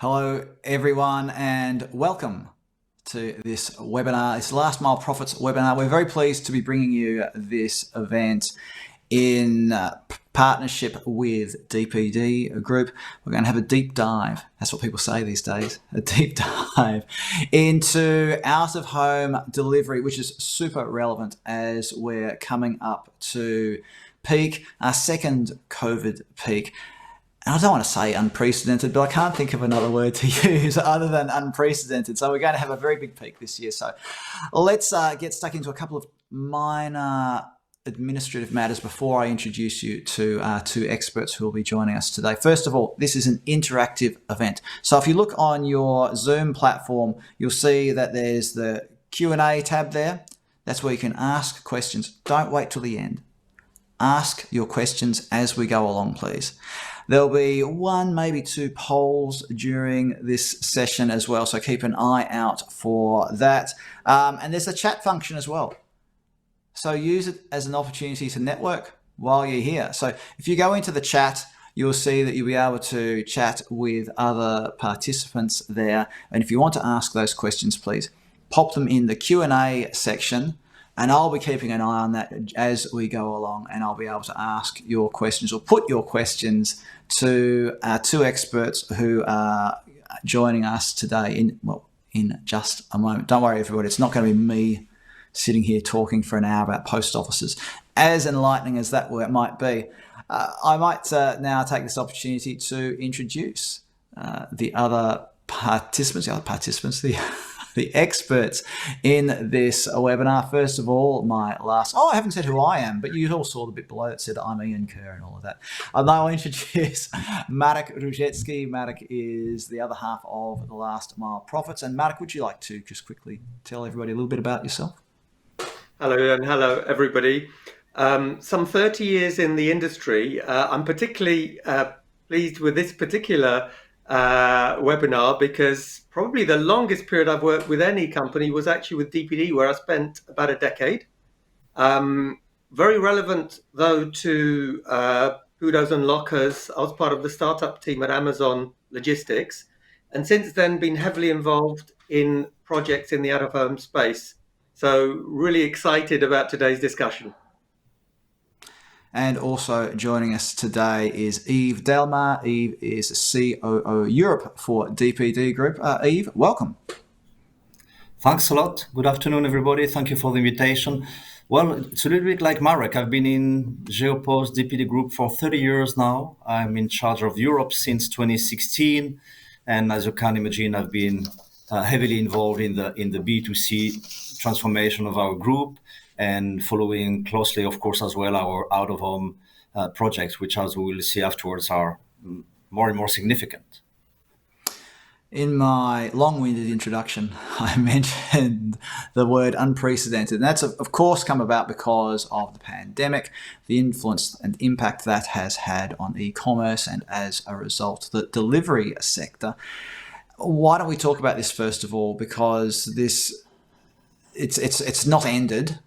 Hello, everyone, and welcome to this webinar, this Last Mile Profits webinar. We're very pleased to be bringing you this event in partnership with DPD Group. We're going to have a deep dive, that's what people say these days, a deep dive into out-of-home delivery, which is super relevant as we're coming up to peak, our second COVID peak. And I don't want to say unprecedented, but I can't think of another word to use other than unprecedented. So we're going to have a very big peak this year. So let's get stuck into a couple of minor administrative matters before I introduce you to our two experts who will be joining us today. First of all, this is an interactive event. So if you look on your Zoom platform, you'll see that there's the Q&A tab there. That's where you can ask questions. Don't wait till the end. Ask your questions as we go along, please. There'll be one, maybe two polls during this session as well, so keep an eye out for that. And there's a chat function as well. So use it as an opportunity to network while you're here. So if you go into the chat, you'll see that you'll be able to chat with other participants there. And if you want to ask those questions, please pop them in the Q&A section. And I'll be keeping an eye on that as we go along, and I'll be able to ask your questions or put your questions to our two experts who are joining us today in just a moment. Don't worry, everybody. It's not going to be me sitting here talking for an hour about post offices, as enlightening as that might be. I might now take this opportunity to introduce the experts in this webinar. First of all, I haven't said who I am, but you all saw the bit below that said I'm Ian Kerr and all of that. I'll now introduce Marek Różecki. Marek is the other half of the Last Mile Profits. And Marek, would you like to just quickly tell everybody a little bit about yourself? Hello, Ian. Hello, everybody. Some 30 years in the industry. I'm particularly pleased with this particular webinar because probably the longest period I've worked with any company was actually with DPD, where I spent about a decade. Very relevant, though, to PUDOs and lockers. I was part of the startup team at Amazon Logistics, and since then been heavily involved in projects in the out-of-home space. So really excited about today's discussion. And also joining us today is Yves Delmas. Yves is COO Europe for DPD Group. Yves, welcome. Thanks a lot. Good afternoon, everybody. Thank you for the invitation. Well, it's a little bit like Marek. I've been in GeoPost DPD Group for 30 years now. I'm in charge of Europe since 2016. And as you can imagine, I've been heavily involved in the B2C transformation of our group, and following closely, of course, as well, our out-of-home projects, which, as we will see afterwards, are more and more significant. In my long-winded introduction, I mentioned the word unprecedented. And that's, of course, come about because of the pandemic, the influence and impact that has had on e-commerce, and as a result, the delivery sector. Why don't we talk about this first of all? Because it's not ended.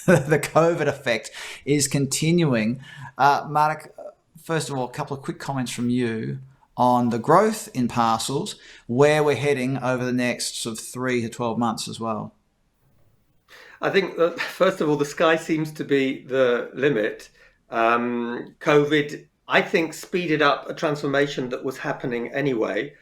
The COVID effect is continuing. Marek, first of all, a couple of quick comments from you on the growth in parcels, where we're heading over the next sort of 3 to 12 months as well. I think that, first of all, the sky seems to be the limit. COVID, I think, speeded up a transformation that was happening anyway.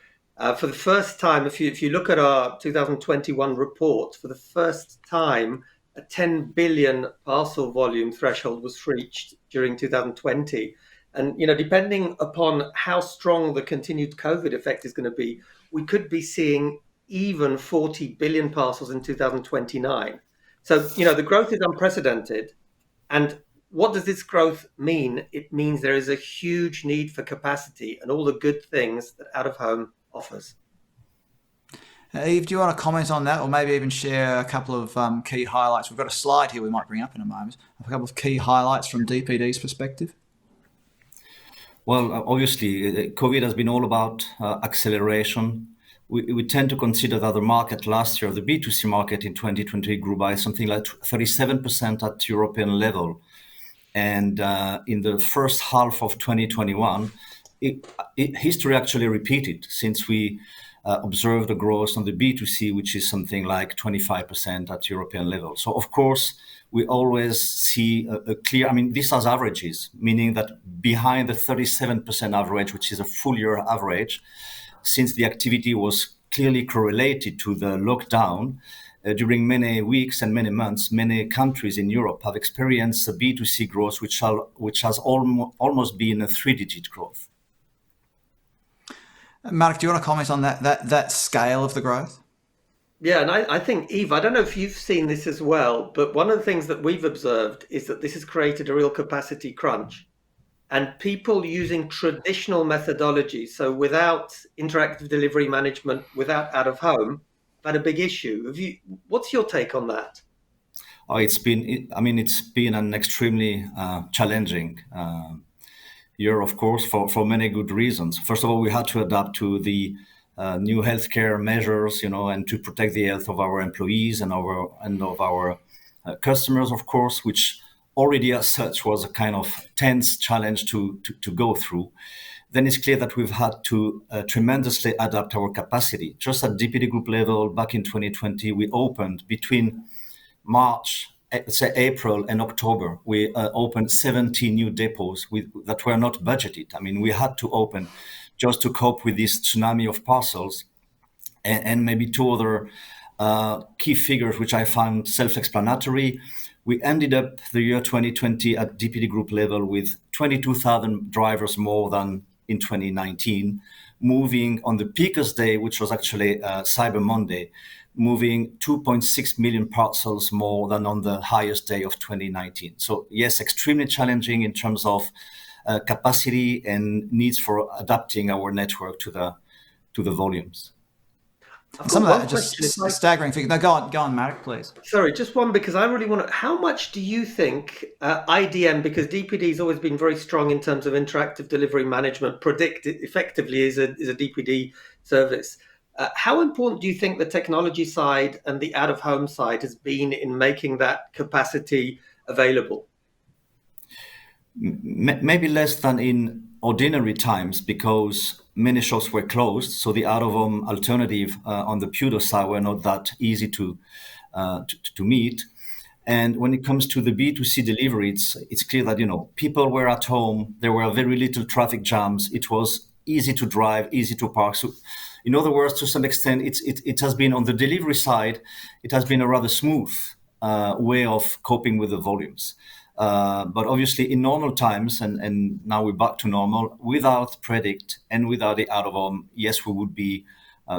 For the first time, if you look at our 2021 report, for the first time, a 10 billion parcel volume threshold was reached during 2020. And, depending upon how strong the continued COVID effect is going to be, we could be seeing even 40 billion parcels in 2029. So, the growth is unprecedented. And what does this growth mean? It means there is a huge need for capacity and all the good things that out-of-home offers. Yves, do you want to comment on that, or maybe even share a couple of key highlights? We've got a slide here we might bring up in a moment, a couple of key highlights from DPD's perspective. Well, obviously, COVID has been all about acceleration. We tend to consider that the market last year, the B2C market in 2020, grew by something like 37% at European level. And in the first half of 2021, history actually repeated since we observed the growth on the B2C, which is something like 25% at European level. So of course, we always see a clear, I mean, these are averages, meaning that behind the 37% average, which is a full year average, since the activity was clearly correlated to the lockdown, during many weeks and many months, many countries in Europe have experienced a B2C growth, which has almost been a 3-digit growth. Mark, do you want to comment on that scale of the growth? Yeah, and I think, Yves, I don't know if you've seen this as well, but one of the things that we've observed is that this has created a real capacity crunch. And people using traditional methodologies, so without interactive delivery management, without out of home, had a big issue. What's your take on that? Oh, it's been an extremely challenging year, of course, for many good reasons. First of all, we had to adapt to the new healthcare measures, and to protect the health of our employees and of our customers, of course, which already as such was a kind of tense challenge to go through. Then it's clear that we've had to tremendously adapt our capacity. Just at DPD Group level, back in 2020, we opened between April and October, we opened 70 new depots that were not budgeted. I mean, we had to open just to cope with this tsunami of parcels, and maybe two other key figures which I found self-explanatory. We ended up the year 2020 at DPD Group level with 22,000 drivers more than in 2019, moving on the peakest day, which was actually Cyber Monday, moving 2.6 million parcels more than on the highest day of 2019. So yes, extremely challenging in terms of capacity and needs for adapting our network to the volumes. Some of that are just staggering figures. No, go on, Marek, please. Sorry, just one, because I really want to. How much do you think IDM, because DPD has always been very strong in terms of interactive delivery management, predict effectively is a DPD service. How important do you think the technology side and the out-of-home side has been in making that capacity available? Maybe less than in ordinary times, because many shops were closed, so the out-of-home alternative on the PUDO side were not that easy to meet. And when it comes to the B2C delivery, it's clear that people were at home. There were very little traffic jams. It was easy to drive, easy to park. So, in other words, to some extent, it has been on the delivery side. It has been a rather smooth way of coping with the volumes. But obviously in normal times, and now we're back to normal, without Predict and without the out-of-home, yes, we would be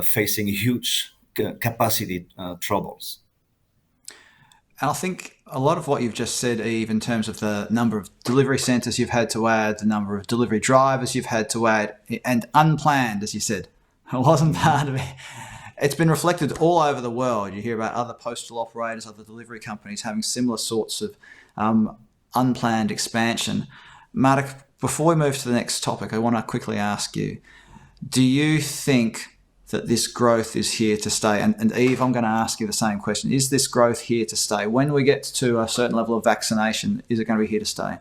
facing huge capacity troubles. And I think a lot of what you've just said, Yves, in terms of the number of delivery centres you've had to add, the number of delivery drivers you've had to add, and unplanned, as you said, it wasn't part of it. It's been reflected all over the world. You hear about other postal operators, other delivery companies having similar sorts of unplanned expansion. Marek, before we move to the next topic, I want to quickly ask you, do you think that this growth is here to stay? And Yves, I'm going to ask you the same question. Is this growth here to stay? When we get to a certain level of vaccination, is it going to be here to stay?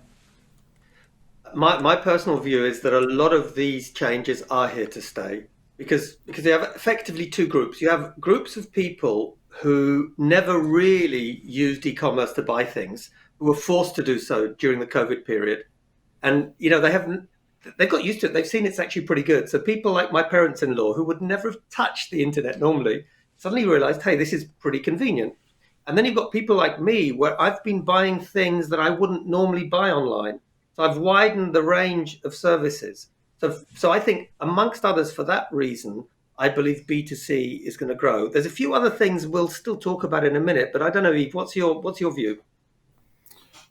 My personal view is that a lot of these changes are here to stay because you have effectively two groups. You have groups of people who never really used e-commerce to buy things, who were forced to do so during the COVID period. And, they've got used to it. They've seen it's actually pretty good. So people like my parents-in-law, who would never have touched the internet normally, suddenly realized, hey, this is pretty convenient. And then you've got people like me, where I've been buying things that I wouldn't normally buy online. So I've widened the range of services. So I think, amongst others, for that reason, I believe B2C is going to grow. There's a few other things we'll still talk about in a minute, but I don't know, Yves, what's your view?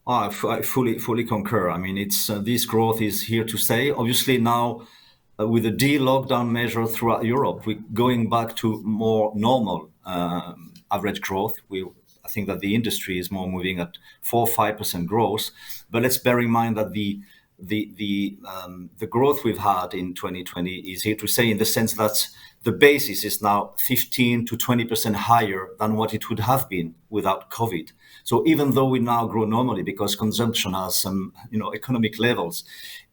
I fully concur. I mean, it's this growth is here to stay. Obviously, now with the de-lockdown measure throughout Europe, we're going back to more normal average growth. I think that the industry is more moving at 4 or 5% growth. But let's bear in mind that the the growth we've had in 2020 is here to stay, in the sense that the basis is now 15 to 20% higher than what it would have been without COVID. So even though we now grow normally because consumption has some economic levels,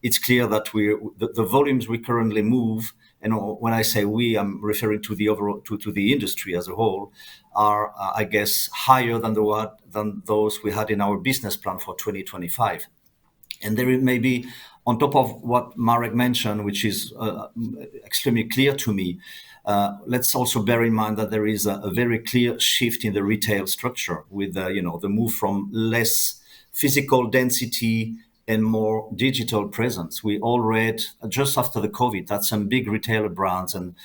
it's clear that the volumes we currently move, and when I say we, I'm referring to the overall to the industry as a whole, are I guess higher than those we had in our business plan for 2025. And there may be, on top of what Marek mentioned, which is extremely clear to me, let's also bear in mind that there is a very clear shift in the retail structure with the move from less physical density and more digital presence. We all read just after the COVID that some big retailer brands, and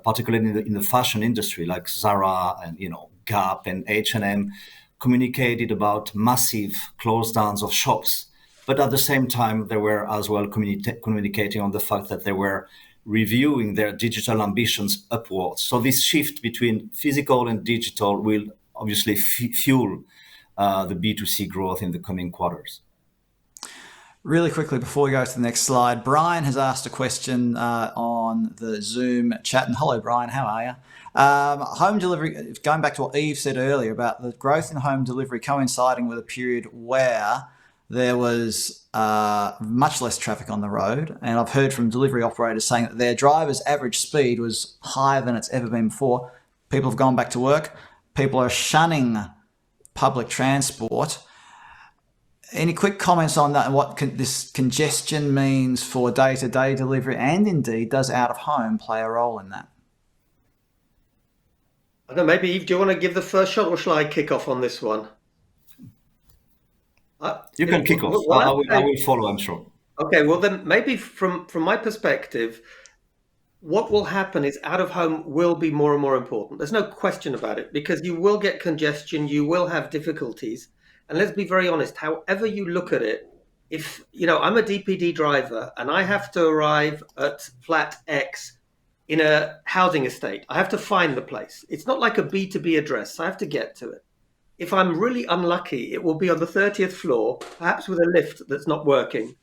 particularly in the fashion industry like Zara and Gap and H&M, communicated about massive close downs of shops. But at the same time, they were as well communicating on the fact that they were reviewing their digital ambitions upwards. So this shift between physical and digital will obviously fuel the B2C growth in the coming quarters. Really quickly, before we go to the next slide, Brian has asked a question on the Zoom chat. And hello, Brian, how are you? Home delivery, going back to what Yves said earlier about the growth in home delivery coinciding with a period where there was much less traffic on the road. And I've heard from delivery operators saying that their drivers' average speed was higher than it's ever been before. People have gone back to work. People are shunning public transport. Any quick comments on that and what this congestion means for day-to-day delivery, and indeed, does out-of-home play a role in that? I don't know, maybe Yves, do you want to give the first shot, or shall I kick off on this one? You can kick off. I will follow, I'm sure. Okay, well then maybe from my perspective, what will happen is out-of-home will be more and more important. There's no question about it, because you will get congestion, you will have difficulties. And let's be very honest, however you look at it, if, I'm a DPD driver and I have to arrive at flat X in a housing estate, I have to find the place. It's not like a B2B address, I have to get to it. If I'm really unlucky, it will be on the 30th floor, perhaps with a lift that's not working.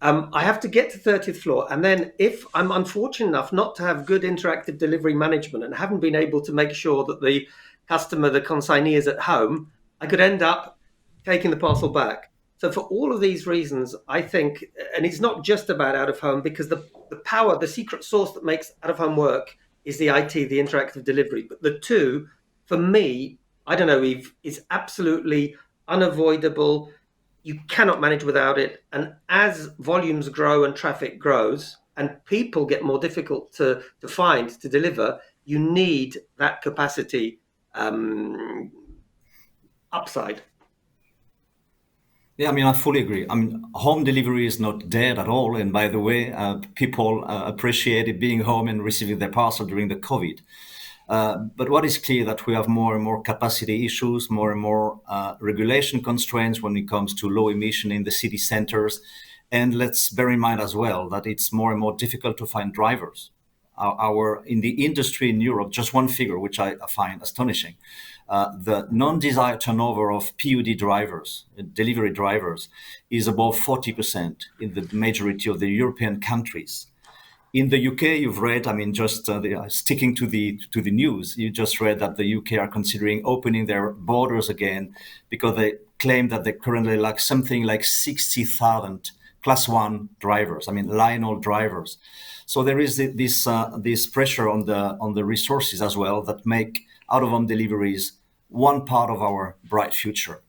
I have to get to 30th floor. And then if I'm unfortunate enough not to have good interactive delivery management and haven't been able to make sure that the customer, the consignee, is at home, I could end up taking the parcel back. So for all of these reasons, I think, and it's not just about out-of-home, because the power, the secret sauce that makes out-of-home work is the IT, the interactive delivery. But the two, for me, I don't know, Yves, is absolutely unavoidable. You cannot manage without it. And as volumes grow and traffic grows and people get more difficult to find, to deliver, you need that capacity upside. Yeah, I fully agree. Home delivery is not dead at all. And by the way, people appreciated being home and receiving their parcel during the COVID. But what is clear that we have more and more capacity issues, more and more regulation constraints when it comes to low emission in the city centers. And let's bear in mind as well that it's more and more difficult to find drivers. In the industry in Europe, just one figure, which I find astonishing, the non-desired turnover of PUD drivers, delivery drivers, is above 40% in the majority of the European countries. In the UK, you've read, sticking to the news, you just read that the UK are considering opening their borders again because they claim that they currently lack something like 60,000 class 1 drivers, line haul drivers. So there is this pressure on the resources as well that make out-of-home deliveries one part of our bright future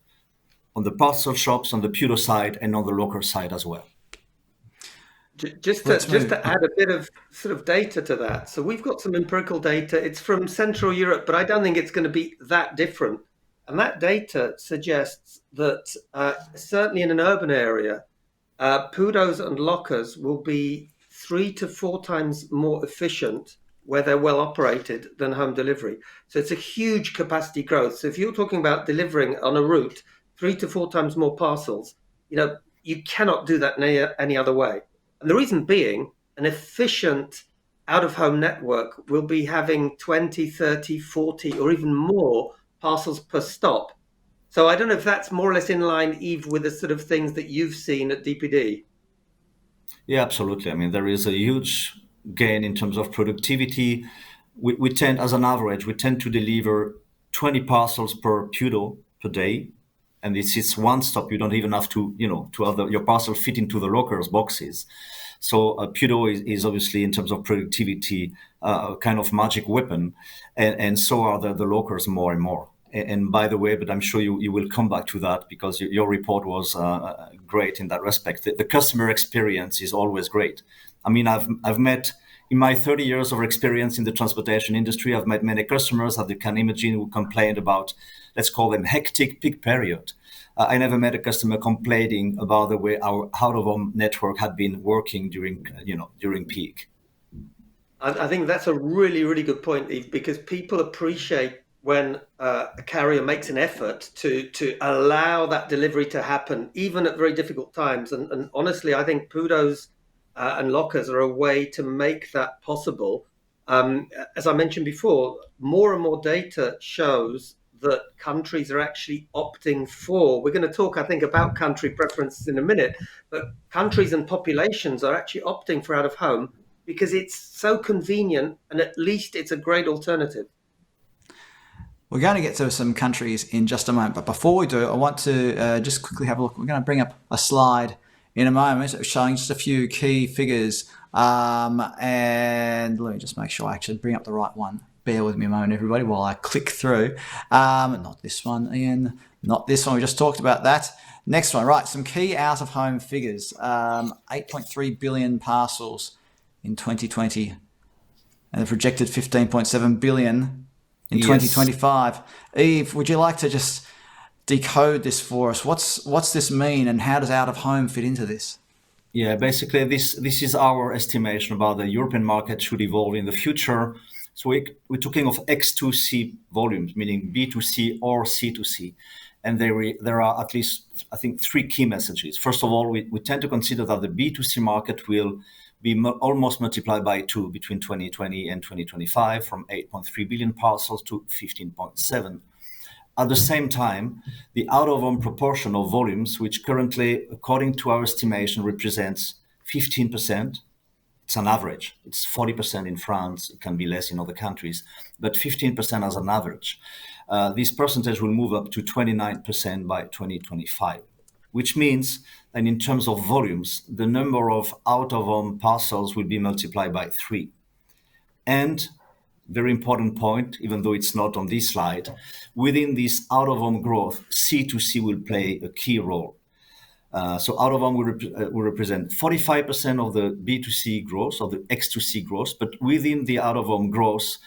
on the parcel shops, on the PUDO side, and on the local side as well. Just to add a bit of sort of data to that. So we've got some empirical data. It's from Central Europe, but I don't think it's going to be that different. And that data suggests that certainly in an urban area, PUDOs and lockers will be 3 to 4 times more efficient where they're well operated than home delivery. So it's a huge capacity growth. So if you're talking about delivering on a route 3 to 4 times more parcels, you cannot do that in any other way. And the reason being, an efficient out-of-home network will be having 20, 30, 40, or even more parcels per stop. So I don't know if that's more or less in line, Yves, with the sort of things that you've seen at DPD. Yeah, absolutely. I mean, there is a huge gain in terms of productivity. We tend, as an average, we tend to deliver 20 parcels per PUDO per day. And it's one stop. You don't even have to, to have your parcel fit into the lockers boxes. So PUDO is obviously, in terms of productivity, a kind of magic weapon. And so are the lockers more and more. And by the way, but I'm sure you will come back to that because your report was great in that respect. The customer experience is always great. I mean, I've met, in my 30 years of experience in the transportation industry, I've met many customers, as you can imagine, who complained about, let's call them hectic peak period. I never met a customer complaining about the way our out-of-home network had been working during peak. I think that's a really, really good point, Eve, because people appreciate when a carrier makes an effort to allow that delivery to happen, even at very difficult times. And honestly, I think PUDOs and lockers are a way to make that possible. As I mentioned before, more and more data shows that countries are actually opting for. We're going to talk, I think, about country preferences in a minute, but countries and populations are actually opting for out of home because it's so convenient and at least it's a great alternative. We're going to get to some countries in just a moment, but before we do, I want to just quickly have a look. We're going to bring up a slide in a moment showing just a few key figures. And let me just make sure I actually bring up the right one. Bear with me a moment, everybody, while I click through. Not this one, Ian. Not this one. We just talked about that. Next one, right. Some key out-of-home figures. 8.3 billion parcels in 2020 and a projected 15.7 billion in 2025. Yves, would you like to just decode this for us? What's this mean, and how does out of home fit into this? Yeah, basically this is our estimation about the European market should evolve in the future. So we're talking of X2C volumes, meaning B2C or C2C. And there are at least, I think, three key messages. First of all, we tend to consider that the B2C market will be almost multiplied by 2 between 2020 and 2025, from 8.3 billion parcels to 15.7. At the same time, the out-of-home proportion of volumes, which currently, according to our estimation, represents 15%, it's an average. It's 40% in France, it can be less in other countries, but 15% as an average. This percentage will move up to 29% by 2025, which means that in terms of volumes, the number of out-of-home parcels will be multiplied by 3. And very important point, even though it's not on this slide, within this out-of-home growth, C2C will play a key role. So out-of-home will represent 45% of the B2C growth, or the X2C growth, but within the out-of-home growth,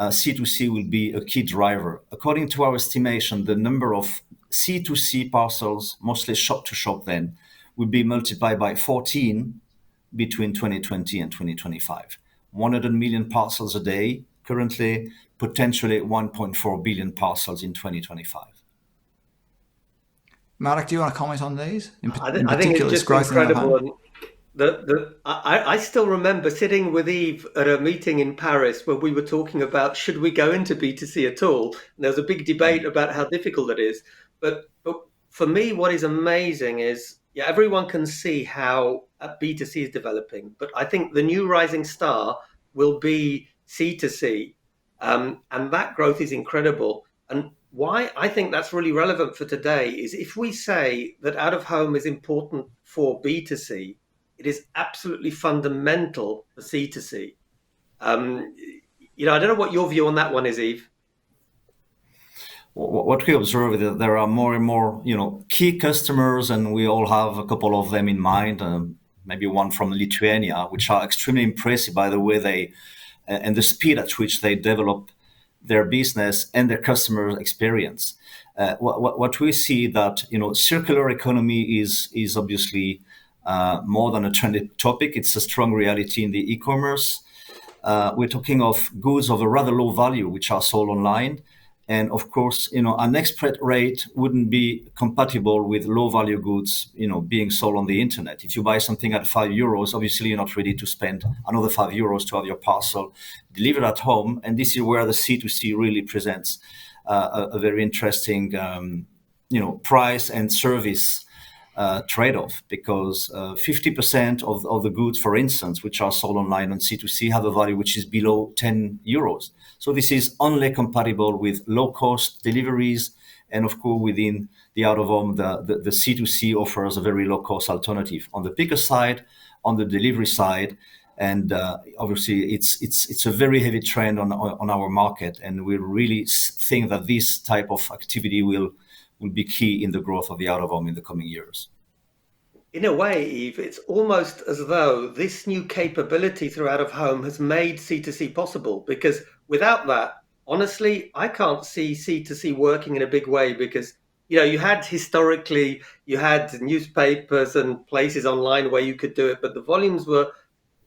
C2C will be a key driver. According to our estimation, the number of C2C parcels, mostly shop-to-shop then, will be multiplied by 14 between 2020 and 2025. 100 million parcels a day, currently potentially 1.4 billion parcels in 2025. Marek, do you want to comment on these? I think it's just incredible. I still remember sitting with Yves at a meeting in Paris where we were talking about should we go into B2C at all? And there was a big debate about how difficult it is. But for me, what is amazing is, yeah, everyone can see how B2C is developing. But I think the new rising star will be C2C. And that growth is incredible. And why I think that's really relevant for today is if we say that out of home is important for B2C, it is absolutely fundamental for C2C. I don't know what your view on that one is, Yves. What we observe is that there are more and more, key customers, and we all have a couple of them in mind. Maybe one from Lithuania, which are extremely impressive by the way they and the speed at which they develop their business and their customer experience. What we see that circular economy is obviously more than a trendy topic. It's a strong reality in the e-commerce. We're talking of goods of a rather low value, which are sold online. And of course, an export rate wouldn't be compatible with low value goods, being sold on the internet. If you buy something at €5, obviously you're not ready to spend another €5 to have your parcel delivered at home. And this is where the C2C really presents a very interesting, price and service trade-off, because 50% of the goods, for instance, which are sold online on C2C have a value which is below 10 euros. So this is only compatible with low-cost deliveries, and of course within the out-of-home, the C2C offers a very low-cost alternative on the picker side, on the delivery side, and obviously it's a very heavy trend on our market, and we really think that this type of activity will be key in the growth of the out-of-home in the coming years. In a way, Yves, it's almost as though this new capability through out-of-home has made C2C possible, because without that, honestly, I can't see C2C working in a big way, because you had historically, you had newspapers and places online where you could do it, but the volumes were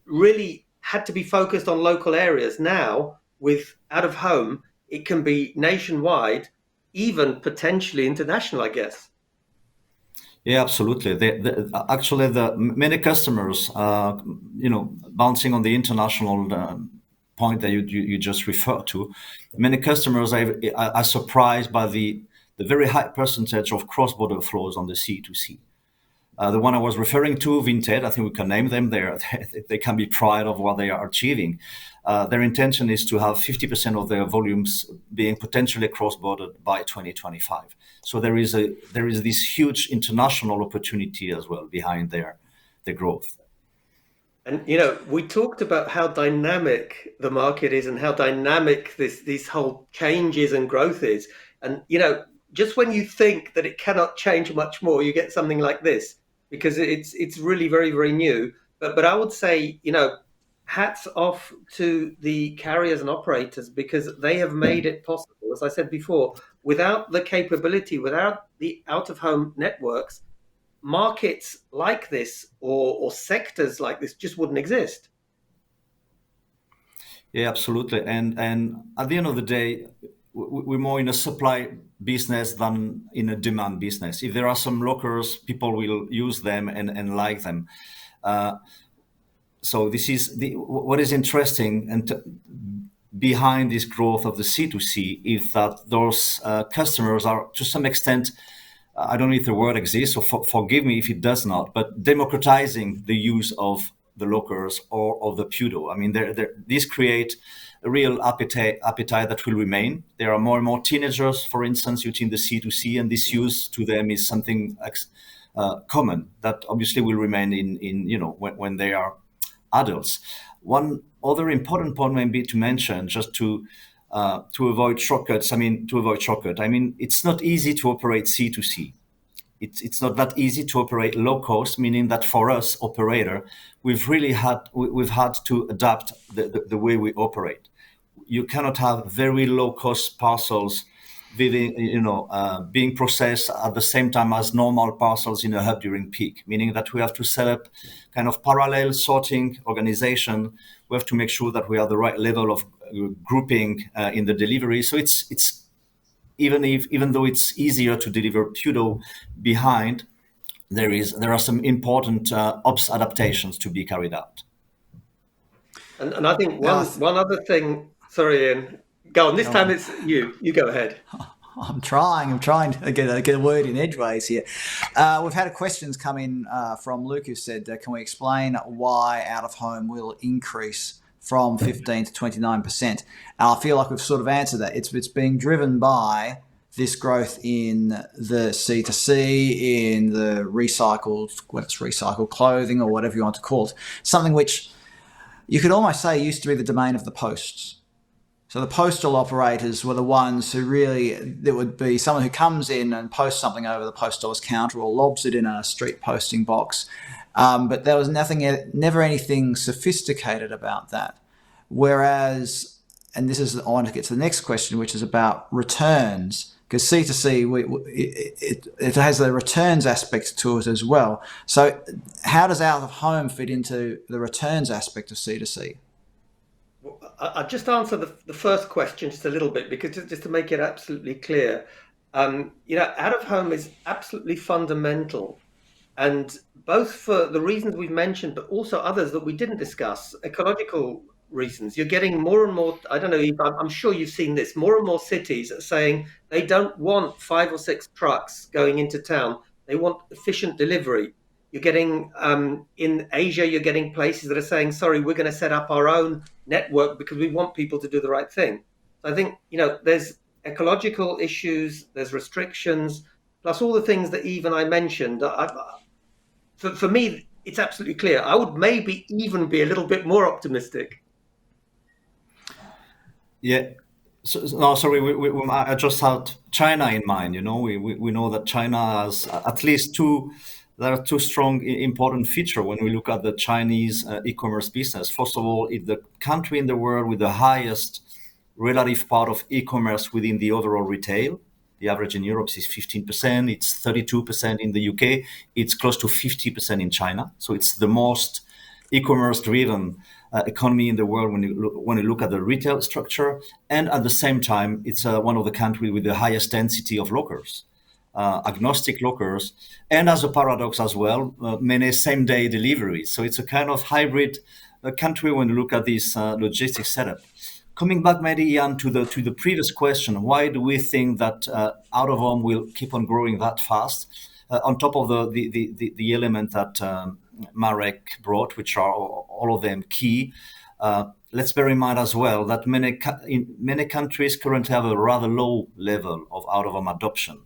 really had to be focused on local areas. Now, with out-of-home, it can be nationwide, even potentially international, I guess. Yeah, absolutely. Actually, the many customers, bouncing on the international point that you just referred to, many customers are surprised by the very high percentage of cross-border flows on the C2C. The one I was referring to, Vinted, I think we can name them there. They can be proud of what they are achieving. Their intention is to have 50% of their volumes being potentially cross-border by 2025. So there is this huge international opportunity as well behind their growth. And we talked about how dynamic the market is and how dynamic these whole changes and growth is. And just when you think that it cannot change much more, you get something like this, because it's really very, very new. But I would say, hats off to the carriers and operators, because they have made it possible. As I said before, without the capability, without the out-of-home networks, markets like this or sectors like this just wouldn't exist. Yeah, absolutely. And at the end of the day, we're more in a supply business than in a demand business. If there are some lockers, people will use them and like them. So this is what is interesting and behind this growth of the C2C is that those customers are, to some extent, I don't know if the word exists, so forgive me if it does not, but democratizing the use of the lockers or of the PUDO. I mean, these create a real appetite that will remain. There are more and more teenagers, for instance, using the C2C, and this use to them is something common that obviously will remain in when they are adults. One other important point maybe to mention, just to avoid shortcuts. I mean, it's not easy to operate C2C. It's not that easy to operate low cost, meaning that for us operator, we've had to adapt the way we operate. You cannot have very low cost parcels being processed at the same time as normal parcels in a hub during peak, meaning that we have to set up kind of parallel sorting organization. We have to make sure that we have the right level of grouping in the delivery. So it's even though it's easier to deliver PUDO behind, there are some important ops adaptations to be carried out. And I think one other thing. Sorry, Ian. Go on. This time it's you. You go ahead. I'm trying to get a word in edgeways here. We've had questions come in from Luke, who said, can we explain why out-of-home will increase from 15 to 29%? And I feel like we've sort of answered that. It's being driven by this growth in the C2C, in the recycled clothing or whatever you want to call it. Something which you could almost say used to be the domain of the posts. So the postal operators were the ones who there would be someone who comes in and posts something over the post office counter or lobs it in a street posting box. But there was never anything sophisticated about that. Whereas, and I want to get to the next question, which is about returns, because C2C, it has the returns aspect to it as well. So how does out-of-home fit into the returns aspect of C2C? I'll just answer the first question just a little bit, because just to make it absolutely clear, out-of-home is absolutely fundamental, and both for the reasons we've mentioned, but also others that we didn't discuss, ecological reasons. You're getting more and more, I don't know, I'm sure you've seen this, more and more cities are saying they don't want 5 or 6 trucks going into town. They want efficient delivery. You're getting in Asia, you're getting places that are saying, sorry, we're going to set up our own network because we want people to do the right thing. So I think, there's ecological issues, there's restrictions, plus all the things that Eve and I mentioned. For me, it's absolutely clear. I would maybe even be a little bit more optimistic. Yeah. No, sorry, I just had China in mind. We know that China has at least two. There are two strong, important features when we look at the Chinese e-commerce business. First of all, it's the country in the world with the highest relative part of e-commerce within the overall retail. The average in Europe is 15%. It's 32% in the UK. It's close to 50% in China. So it's the most e-commerce driven economy in the world when you look at the retail structure, and at the same time, it's one of the countries with the highest density of lockers, agnostic lockers, and as a paradox as well, many same-day deliveries. So it's a kind of hybrid country when you look at this logistics setup. Coming back, maybe Ian, to the previous question, why do we think that out of home will keep on growing that fast? On top of the element that Marek brought, which are all of them key. Let's bear in mind as well that in many countries currently have a rather low level of out-of-home adoption.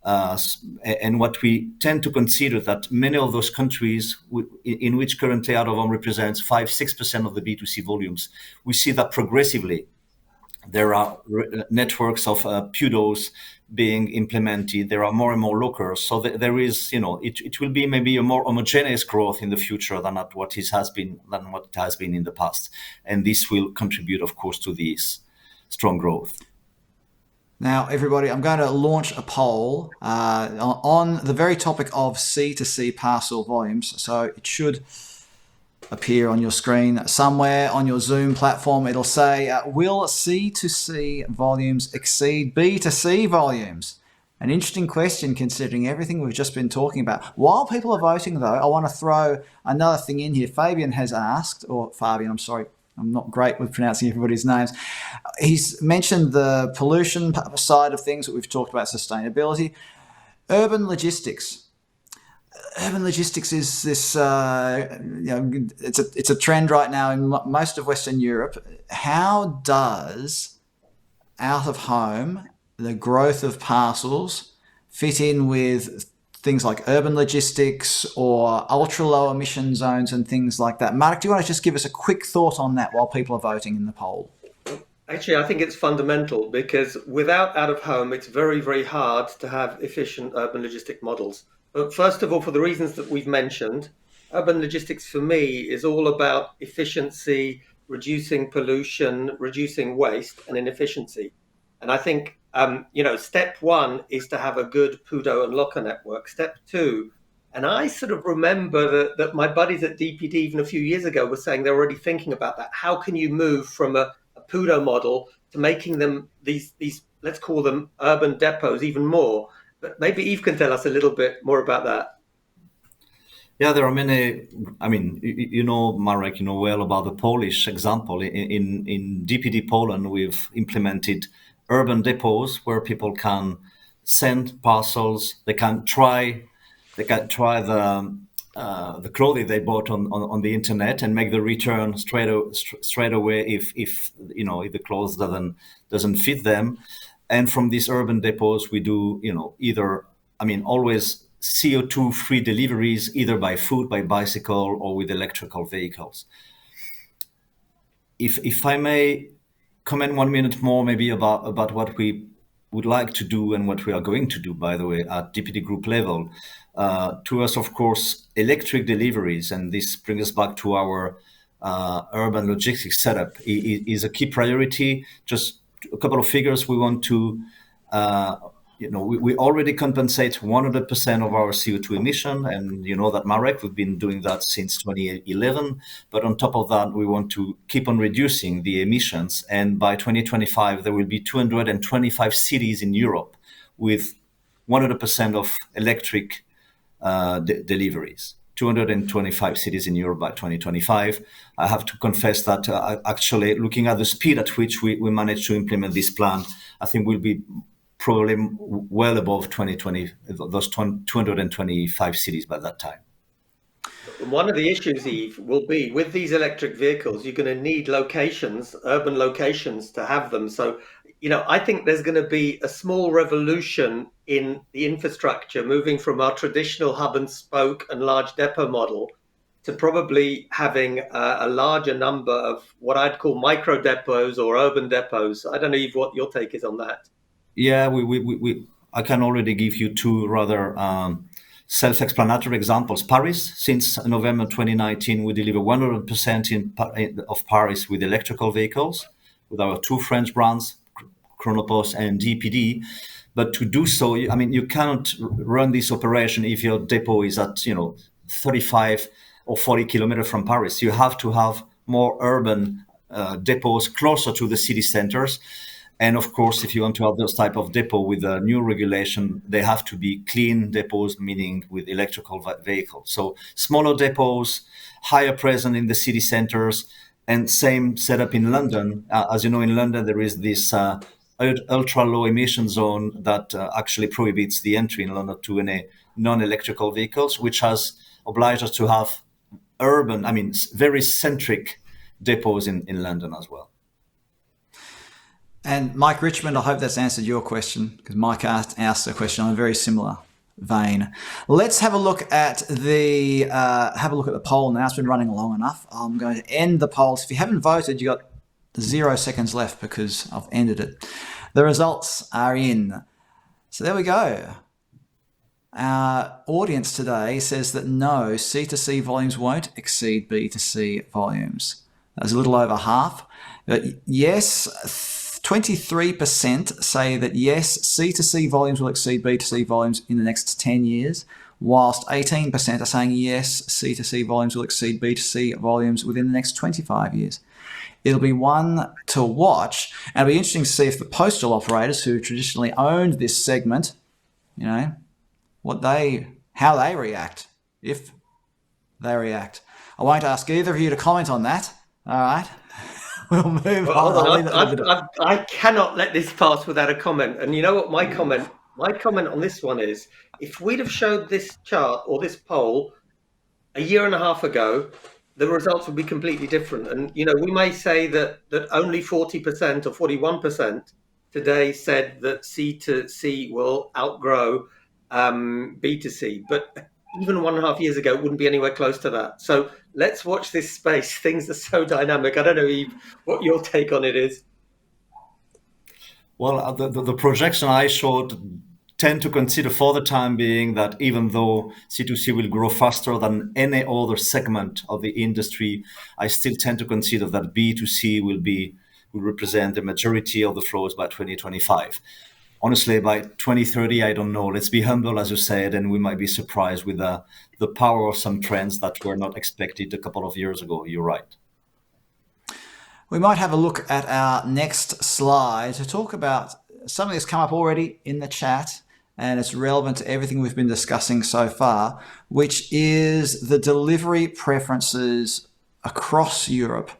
And what we tend to consider that many of those countries in which currently out-of-home represents 5-6% of the B2C volumes, we see that progressively there are networks of PUDOs being implemented. There are more and more lockers. So there is, it will be maybe a more homogeneous growth in the future than what it has been in the past. And this will contribute, of course, to this strong growth. Now, everybody, I'm going to launch a poll on the very topic of C2C parcel volumes. So it should appear on your screen somewhere on your Zoom platform. It'll say, will C2C volumes exceed B2C volumes? An interesting question considering everything we've just been talking about. While people are voting, though, I want to throw another thing in here. Fabian, I'm sorry, I'm not great with pronouncing everybody's names. He's mentioned the pollution side of things that we've talked about, sustainability. Urban logistics. Urban logistics is this, it's a trend right now in most of Western Europe. How does out of home, the growth of parcels, fit in with things like urban logistics or ultra low emission zones and things like that? Mark, do you want to just give us a quick thought on that while people are voting in the poll? Actually, I think it's fundamental because without out of home, it's very, very hard to have efficient urban logistic models. But first of all, for the reasons that we've mentioned, urban logistics for me is all about efficiency, reducing pollution, reducing waste and inefficiency. And I think, step one is to have a good PUDO and locker network. Step two, and I sort of remember that my buddies at DPD even a few years ago were saying they're already thinking about that. How can you move from a PUDO model to making them these, let's call them urban depots even more? But maybe Yves can tell us a little bit more about that. Yeah, there are many. I mean, Marek, well about the Polish example. In DPD Poland, we've implemented urban depots where people can send parcels. They can try the clothing they bought on the internet and make the return straight away if the clothes doesn't fit them. And from these urban depots, we do, always CO2 free deliveries, either by foot, by bicycle, or with electrical vehicles. If I may comment 1 minute more, maybe about what we would like to do and what we are going to do, by the way, at DPD Group level. To us, of course, electric deliveries, and this brings us back to our urban logistics setup, is a key priority. Just a couple of figures. We want to, we already compensate 100% of our CO2 emission, and you know that, Marek, we've been doing that since 2011. But on top of that, we want to keep on reducing the emissions. And by 2025, there will be 225 cities in Europe with 100% of electric deliveries. 225 cities in Europe by 2025. I have to confess that actually looking at the speed at which we managed to implement this plan, I think we'll be probably well above 2020, those 225 cities by that time. One of the issues, Yves, will be with these electric vehicles, you're going to need locations, urban locations to have them. So, I think there's going to be a small revolution in the infrastructure, moving from our traditional hub and spoke and large depot model to probably having a larger number of what I'd call micro depots or urban depots. I don't know, Yves, what your take is on that. Yeah, I can already give you two rather self-explanatory examples. Paris, since November 2019, we deliver 100% of Paris with electrical vehicles, with our two French brands, Chronopost and DPD. But to do so, you cannot run this operation if your depot is at 35 or 40 kilometers from Paris. You have to have more urban depots closer to the city centers. And of course, if you want to have those type of depot with a new regulation, they have to be clean depots, meaning with electrical vehicles. So smaller depots, higher presence in the city centers, and same setup in London. As you know, in London, there is this ultra low emission zone that actually prohibits the entry in London to any non-electrical vehicles, which has obliged us to have urban, very centric depots in London as well. And Mike Richmond, I hope that's answered your question, because Mike asked a question on a very similar vein. Let's have a look at the poll now. It's been running long enough. I'm going to end the poll. So if you haven't voted, you got 0 seconds left because I've ended it. The results are in. So there we go. Our audience today says that no, C2C volumes won't exceed B2C volumes. That's a little over half. But yes, 23% say that yes, C2C volumes will exceed B2C volumes in the next 10 years, whilst 18% are saying yes, C2C volumes will exceed B2C volumes within the next 25 years. It'll be one to watch, and it'll be interesting to see if the postal operators who traditionally owned this segment, how they react, if they react. I won't ask either of you to comment on that. All right. We'll move on. I cannot let this pass without a comment. And you know what my comment on this one is? If we'd have showed this chart or this poll a year and a half ago, the results would be completely different. And, we may say that only 40% or 41% today said that C2C will outgrow B2C. But even 1.5 years ago, it wouldn't be anywhere close to that. So let's watch this space. Things are so dynamic. I don't know, Yves, what your take on it is. Well, the projection I showed tend to consider for the time being that even though C2C will grow faster than any other segment of the industry, I still tend to consider that B2C will represent the majority of the flows by 2025. Honestly, by 2030, I don't know. Let's be humble, as you said, and we might be surprised with the power of some trends that were not expected a couple of years ago. You're right. We might have a look at our next slide to talk about something that's come up already in the chat, and it's relevant to everything we've been discussing so far, which is the delivery preferences across Europe.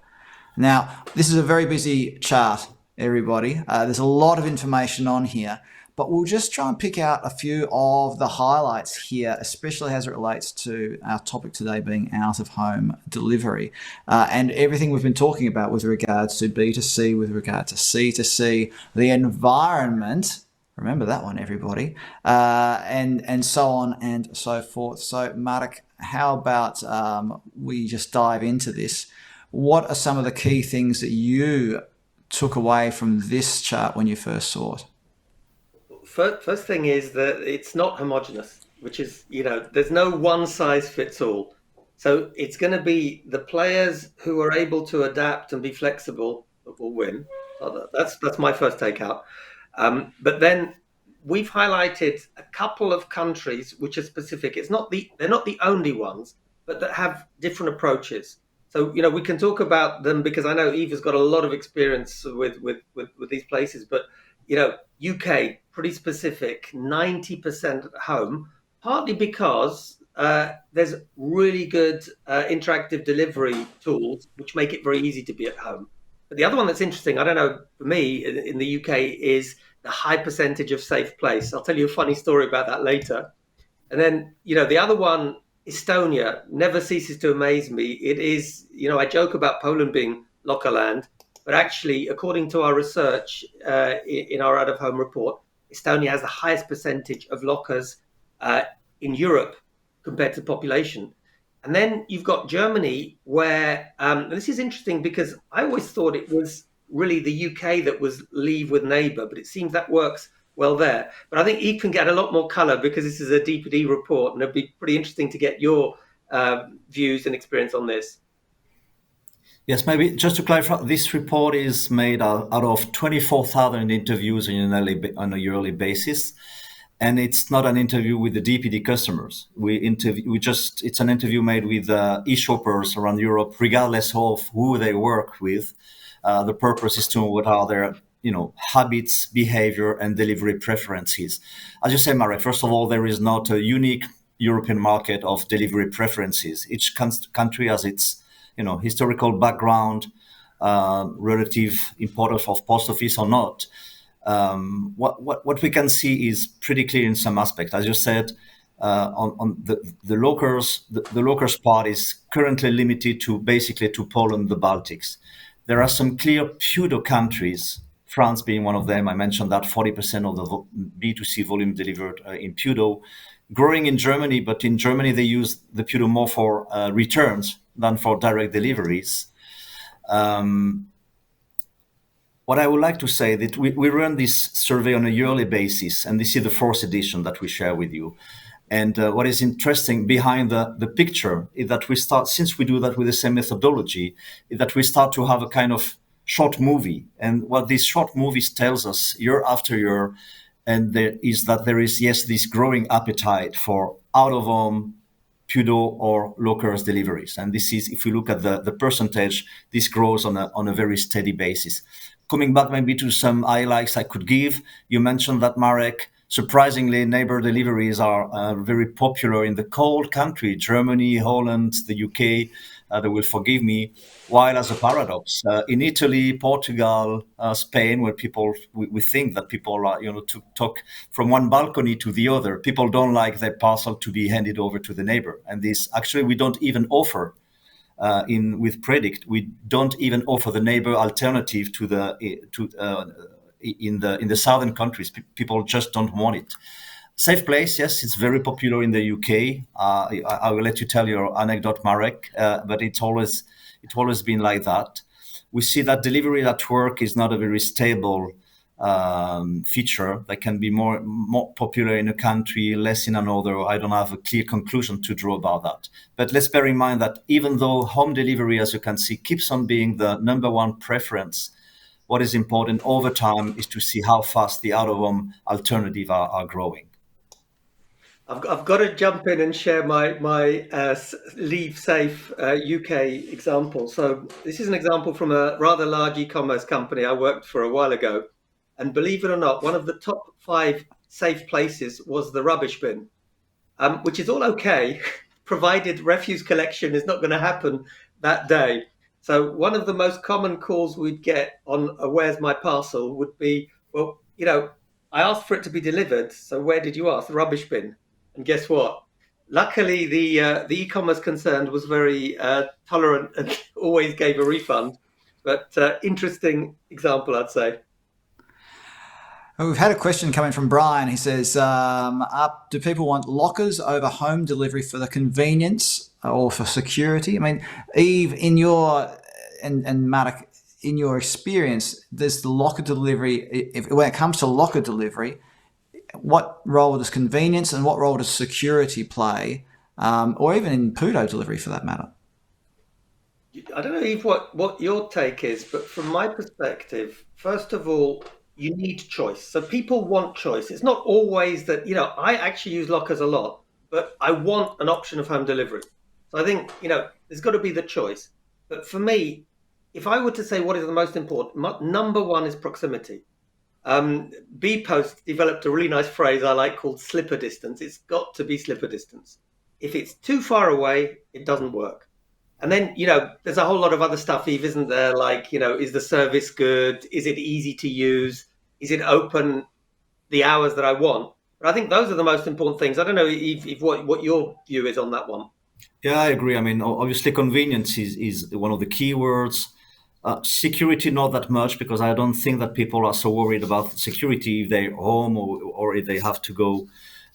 Now, this is a very busy chart, everybody. There's a lot of information on here, but we'll just try and pick out a few of the highlights here, especially as it relates to our topic today being out-of-home delivery and everything we've been talking about with regards to B2C, with regard to C2C, the environment, remember that one, everybody, and so on and so forth. So, Marek, how about we just dive into this? What are some of the key things that you took away from this chart when you first saw it? First thing is that it's not homogenous, which is, there's no one size fits all. So it's going to be the players who are able to adapt and be flexible that will win. That's my first takeout. But then we've highlighted a couple of countries which are specific. They're not the only ones, but that have different approaches. So, we can talk about them because I know Yves has got a lot of experience with these places, but, UK, pretty specific, 90% at home, partly because there's really good interactive delivery tools, which make it very easy to be at home. But the other one that's interesting, I don't know, for me in the UK is the high percentage of safe place. I'll tell you a funny story about that later. And then, the other one, Estonia, never ceases to amaze me. It is, I joke about Poland being locker land, but actually, according to our research in our out-of-home report, Estonia has the highest percentage of lockers in Europe compared to population. And then you've got Germany, where this is interesting because I always thought it was really the UK that was leave with neighbour, but it seems that works well there. But I think Yves can get a lot more colour because this is a DPD report, and it'd be pretty interesting to get your views and experience on this. Yes, maybe just to clarify, this report is made out of 24,000 interviews on a yearly basis. And it's not an interview with the DPD customers. It's an interview made with e-shoppers around Europe, regardless of who they work with. The purpose is to know what are their, habits, behavior, and delivery preferences. As you say, Marek, first of all, there is not a unique European market of delivery preferences. Each country has its, historical background, relative importance of post office or not. What we can see is pretty clear in some aspects. As you said, on the lockers part is currently limited to basically to Poland, the Baltics. There are some clear PUDO countries, France being one of them. I mentioned that 40% of the B2C volume delivered in PUDO, growing in Germany, but in Germany they use the PUDO more for returns than for direct deliveries. What I would like to say that we run this survey on a yearly basis, and this is the fourth edition that we share with you. And what is interesting behind the picture is that we start, since we do that with the same methodology, is that we start to have a kind of short movie. And what these short movies tells us year after year, and there is this growing appetite for out-of-home PUDO or lockers deliveries. And this is, if we look at the percentage, this grows on a very steady basis. Coming back maybe to some highlights I could give, you mentioned that, Marek, surprisingly, neighbor deliveries are very popular in the cold country, Germany, Holland, the UK, they will forgive me, while as a paradox, in Italy, Portugal, Spain, where we think that people are, to talk from one balcony to the other, people don't like their parcel to be handed over to the neighbor. And this, actually, we don't even offer with Predict, we don't even offer the neighbor alternative in the southern countries. People just don't want it. Safe place, yes, it's very popular in the UK. I will let you tell your anecdote, Marek, but it's always been like that. We see that delivery at work is not a very stable feature that can be more popular in a country, less in another. I don't have a clear conclusion to draw about that. But let's bear in mind that even though home delivery, as you can see, keeps on being the number one preference, what is important over time is to see how fast the out-of-home alternative are growing. I've got to jump in and share my Leave Safe UK example. So this is an example from a rather large e-commerce company I worked for a while ago. And believe it or not, one of the top 5 safe places was the rubbish bin, which is all okay, provided refuse collection is not going to happen that day. So one of the most common calls we'd get on where's my parcel would be, well, I asked for it to be delivered. So where did you ask? The rubbish bin. And guess what? Luckily, the e-commerce concern was very tolerant and always gave a refund. But interesting example, I'd say. We've had a question coming from Brian. He says, do people want lockers over home delivery for the convenience or for security? I mean, Yves, in your and Marek, in your experience, does the locker delivery, when it comes to locker delivery, what role does convenience and what role does security play, or even in PUDO delivery for that matter? I don't know, Yves, what your take is, but from my perspective, first of all, you need choice. So people want choice. It's not always that, I actually use lockers a lot, but I want an option of home delivery. So I think, there's got to be the choice. But for me, if I were to say what is the most important, number one is proximity. GeoPost developed a really nice phrase I like called slipper distance. It's got to be slipper distance. If it's too far away, it doesn't work. And then, there's a whole lot of other stuff, Yves, isn't there? Like, is the service good? Is it easy to use? Is it open the hours that I want. But I think those are the most important things. I don't know if what your view is on that one. Yeah, I agree. I mean, obviously, convenience is one of the key words. Security, not that much, because I don't think that people are so worried about security if they're home or if they have to go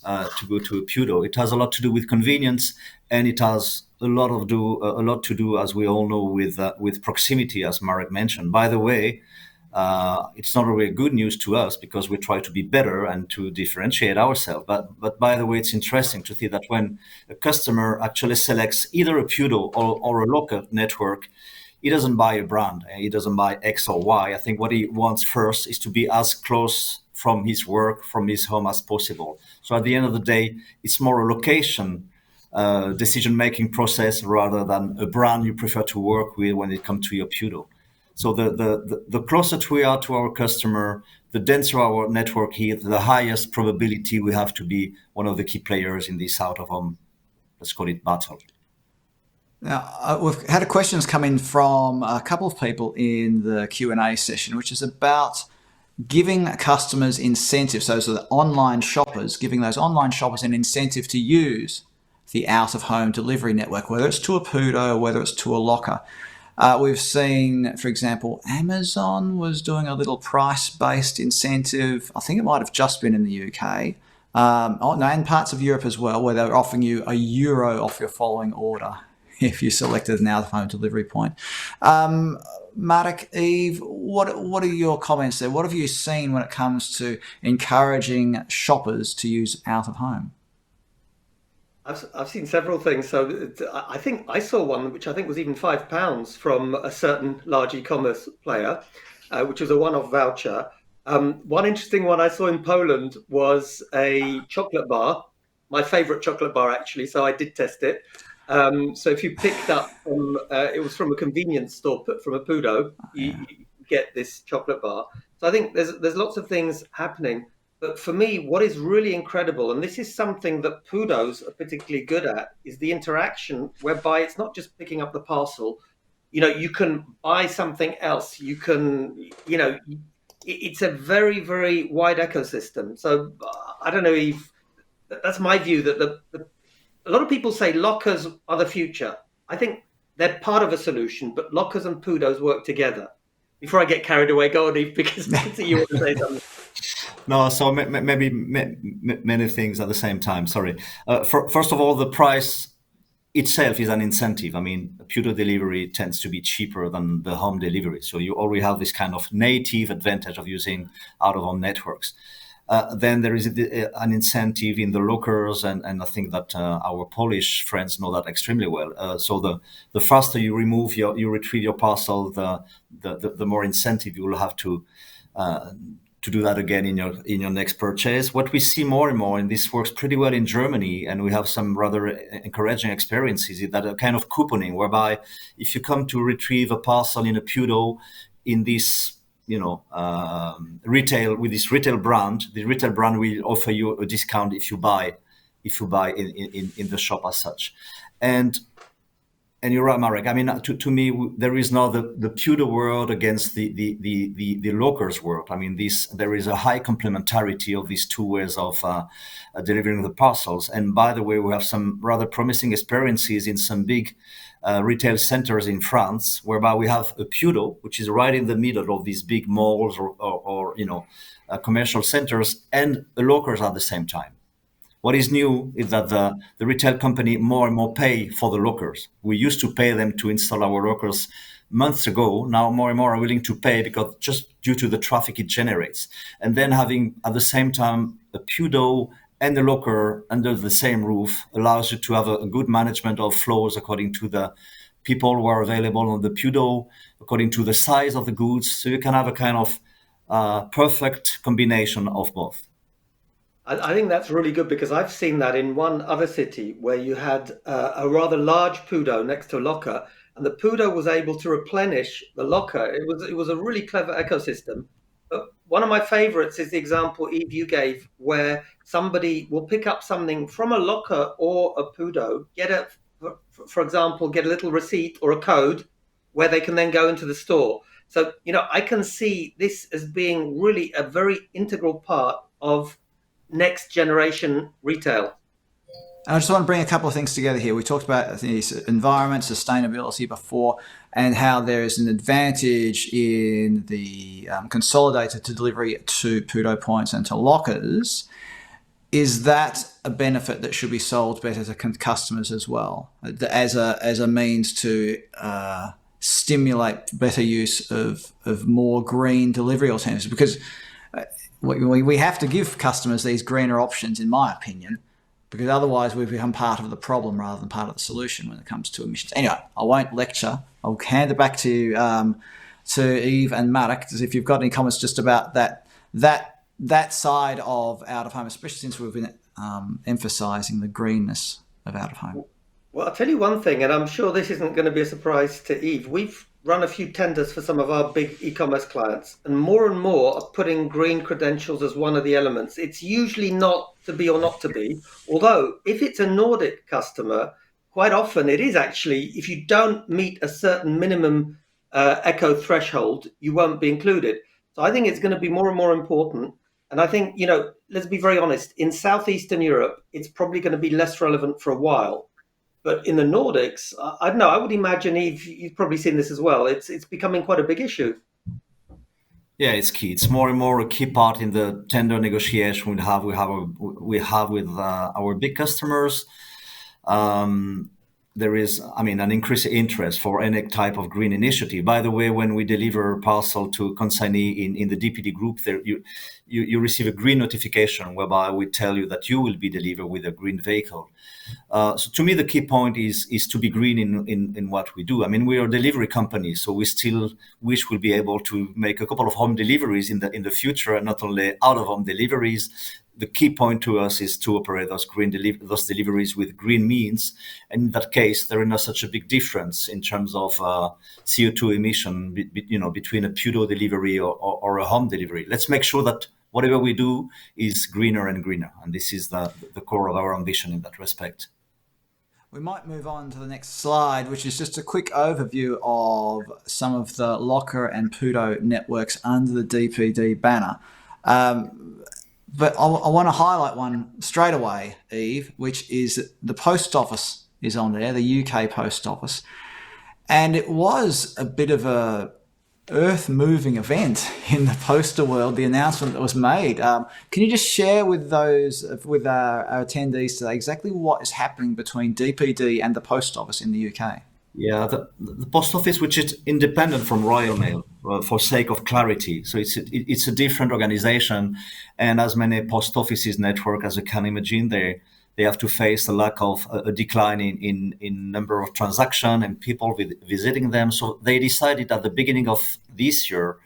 to a PUDO. It has a lot to do with convenience, and it has a lot to do, as we all know, with proximity, as Marek mentioned. By the way, it's not really good news to us because we try to be better and to differentiate ourselves. But by the way, it's interesting to see that when a customer actually selects either a PUDO or a local network, he doesn't buy a brand. He doesn't buy X or Y. I think what he wants first is to be as close from his work, from his home as possible. So at the end of the day, it's more a location decision-making process rather than a brand you prefer to work with when it comes to your PUDO. So the closer we are to our customer, the denser our network is, the highest probability we have to be one of the key players in this out-of-home, let's call it, battle. Now, we've had questions come in from a couple of people in the Q&A session, which is about giving customers incentives. So the online shoppers, giving those online shoppers an incentive to use the out-of-home delivery network, whether it's to a PUDO or whether it's to a locker. We've seen, for example, Amazon was doing a little price-based incentive. I think it might have just been in the UK. And parts of Europe as well, where they're offering you €1 off your following order if you selected an out-of-home delivery point. Marek, Yves, what are your comments there? What have you seen when it comes to encouraging shoppers to use out-of-home? I've seen several things. So I think I saw one which I think was even £5 from a certain large e-commerce player, which was a one-off voucher. One interesting one I saw in Poland was a chocolate bar, my favorite chocolate bar actually. So I did test it. So if you picked up from, it was from a convenience store, from a PUDO, you get this chocolate bar. So I think there's lots of things happening. But for me, what is really incredible, and this is something that PUDOs are particularly good at, is the interaction whereby it's not just picking up the parcel. You can buy something else. You can, it's a very, very wide ecosystem. So I don't know if that's my view, that a lot of people say lockers are the future. I think they're part of a solution, but lockers and PUDOs work together. Before I get carried away, go on, Yves, because I see you want to say something. No, so maybe many things at the same time. Sorry. First of all, the price itself is an incentive. I mean, PUDO delivery tends to be cheaper than the home delivery. So you already have this kind of native advantage of using out-of-home networks. Then there is an incentive in the lockers, and I think that our Polish friends know that extremely well. So the faster you retrieve your parcel, the more incentive you will have to do that again in your next purchase. What we see more and more, and this works pretty well in Germany, and we have some rather encouraging experiences, is that a kind of couponing, whereby if you come to retrieve a parcel in a PUDO in this retail, with this retail brand, the retail brand will offer you a discount if you buy in the shop as such. And you're right, Marek. I mean, to me, there is now the PUDO world against the lockers world. I mean, there is a high complementarity of these two ways of delivering the parcels. And by the way, we have some rather promising experiences in some big retail centers in France, whereby we have a PUDO, which is right in the middle of these big malls or commercial centers, and lockers at the same time. What is new is that the retail company more and more pay for the lockers. We used to pay them to install our lockers months ago. Now more and more are willing to pay because just due to the traffic it generates. And then having at the same time a PUDO and the locker under the same roof allows you to have a good management of flows according to the people who are available on the PUDO, according to the size of the goods. So you can have a kind of perfect combination of both. I think that's really good, because I've seen that in one other city where you had a rather large PUDO next to a locker, and the PUDO was able to replenish the locker. It was a really clever ecosystem. But one of my favorites is the example, Yves, you gave, where somebody will pick up something from a locker or a PUDO, for example, get a little receipt or a code where they can then go into the store. So, I can see this as being really a very integral part of next generation retail. And I just want to bring a couple of things together here. We talked about the environment, sustainability before, and how there is an advantage in the consolidated to delivery to PUDO points and to lockers. Is that a benefit that should be sold better to customers as well, as a means to stimulate better use of more green delivery alternatives? Because we have to give customers these greener options, in my opinion, because otherwise we've become part of the problem rather than part of the solution when it comes to emissions. Anyway, I won't lecture. I'll hand it back to Yves and Marek, if you've got any comments just about that side of out of home, especially since we've been emphasising the greenness of out of home. Well, I'll tell you one thing, and I'm sure this isn't going to be a surprise to Yves. We've run a few tenders for some of our big e-commerce clients, and more are putting green credentials as one of the elements. It's usually not to be or not to be, although if it's a Nordic customer, quite often it is actually, if you don't meet a certain minimum eco threshold, you won't be included. So I think it's going to be more and more important. And I think, let's be very honest, in Southeastern Europe, it's probably going to be less relevant for a while. But in the Nordics, I don't know, I would imagine, Yves, you've probably seen this as well. It's becoming quite a big issue. Yeah, it's key. It's more and more a key part in the tender negotiation we have with our big customers. There is, an increased interest for any type of green initiative. By the way, when we deliver parcel to consignee in the DPD group, you receive a green notification whereby we tell you that you will be delivered with a green vehicle. So to me, the key point is to be green in what we do. We are a delivery company, so we still wish we'll be able to make a couple of home deliveries in the future, and not only out of home deliveries. The key point to us is to operate those those deliveries with green means. And in that case, there is not such a big difference in terms of CO2 emission, between a PUDO delivery or a home delivery. Let's make sure that whatever we do is greener and greener. And this is the core of our ambition in that respect. We might move on to the next slide, which is just a quick overview of some of the locker and PUDO networks under the DPD banner. But I want to highlight one straight away, Yves, which is the post office is on there, the UK post office. And it was a bit of a earth-moving event in the postal world, the announcement that was made. Can you just share with our attendees today exactly what is happening between DPD and the post office in the UK? Yeah, the post office, which is independent from Royal Mail, for sake of clarity. So it's a different organization, and as many post offices network, as you can imagine, they have to face a lack of a decline in number of transactions and people visiting them. So they decided at the beginning of this year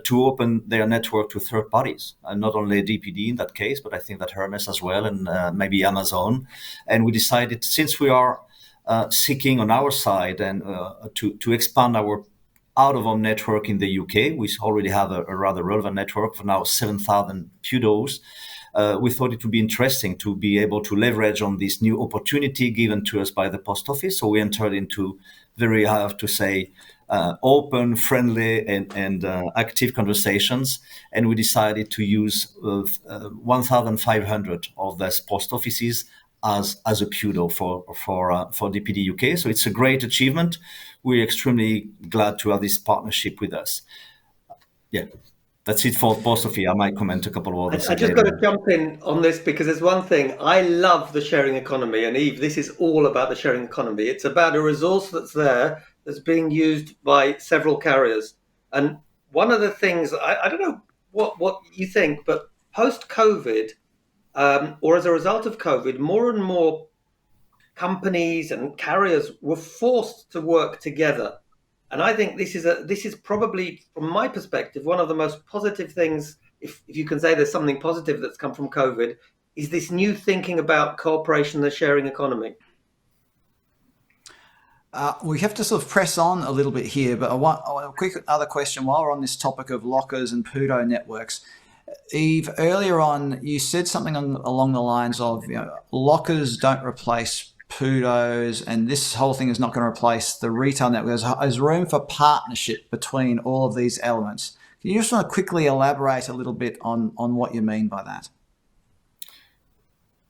to open their network to third parties, and not only DPD in that case, but I think that Hermes as well, and maybe Amazon. And we decided, since we are seeking on our side and to expand our out-of-home network in the UK. We already have a rather relevant network for now, 7,000 PUDOs. We thought it would be interesting to be able to leverage on this new opportunity given to us by the post office. So we entered into very, I have to say, open, friendly, and active conversations, and we decided to use 1,500 of those post offices as a PUDO for DPD UK. So it's a great achievement. We're extremely glad to have this partnership with us. Yeah, that's it for post office. I might comment a couple of others. I just got to jump in on this because there's one thing. I love the sharing economy, and Yves, this is all about the sharing economy. It's about a resource that's there that's being used by several carriers. And one of the things, I don't know what you think, but post-COVID, or as a result of COVID, more and more companies and carriers were forced to work together. And I think this is probably, from my perspective, one of the most positive things, if you can say there's something positive that's come from COVID, is this new thinking about cooperation and the sharing economy. We have to sort of press on a little bit here, but I want a quick other question while we're on this topic of lockers and PUDO networks. Yves, earlier on, you said something along the lines of, lockers don't replace PUDOs, and this whole thing is not going to replace the retail network. There's room for partnership between all of these elements. Can you just want to quickly elaborate a little bit on what you mean by that?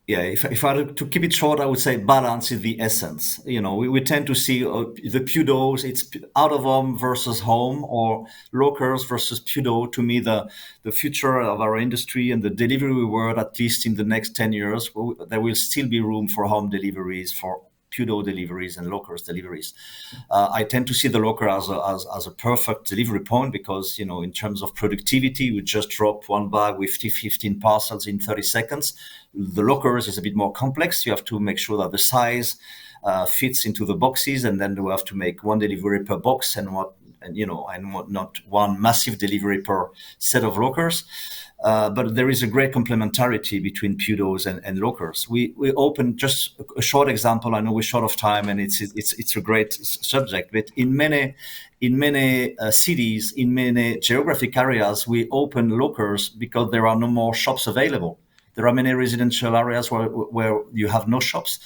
Yeah, if I were to keep it short, I would say balance is the essence. We tend to see the PUDOs, it's out of home versus home, or lockers versus PUDO. To me, the future of our industry and the delivery world, at least in the next 10 years, there will still be room for home deliveries, for PUDO deliveries and lockers deliveries. I tend to see the locker as a perfect delivery point because, in terms of productivity, we just drop one bag with 15 parcels in 30 seconds. The lockers is a bit more complex. You have to make sure that the size fits into the boxes, and then we have to make one delivery per box and not one massive delivery per set of lockers. But there is a great complementarity between PUDOs and lockers. We open just a short example. I know we're short of time, and it's a great subject. But in many cities, in many geographic areas, we open lockers because there are no more shops available. There are many residential areas where you have no shops.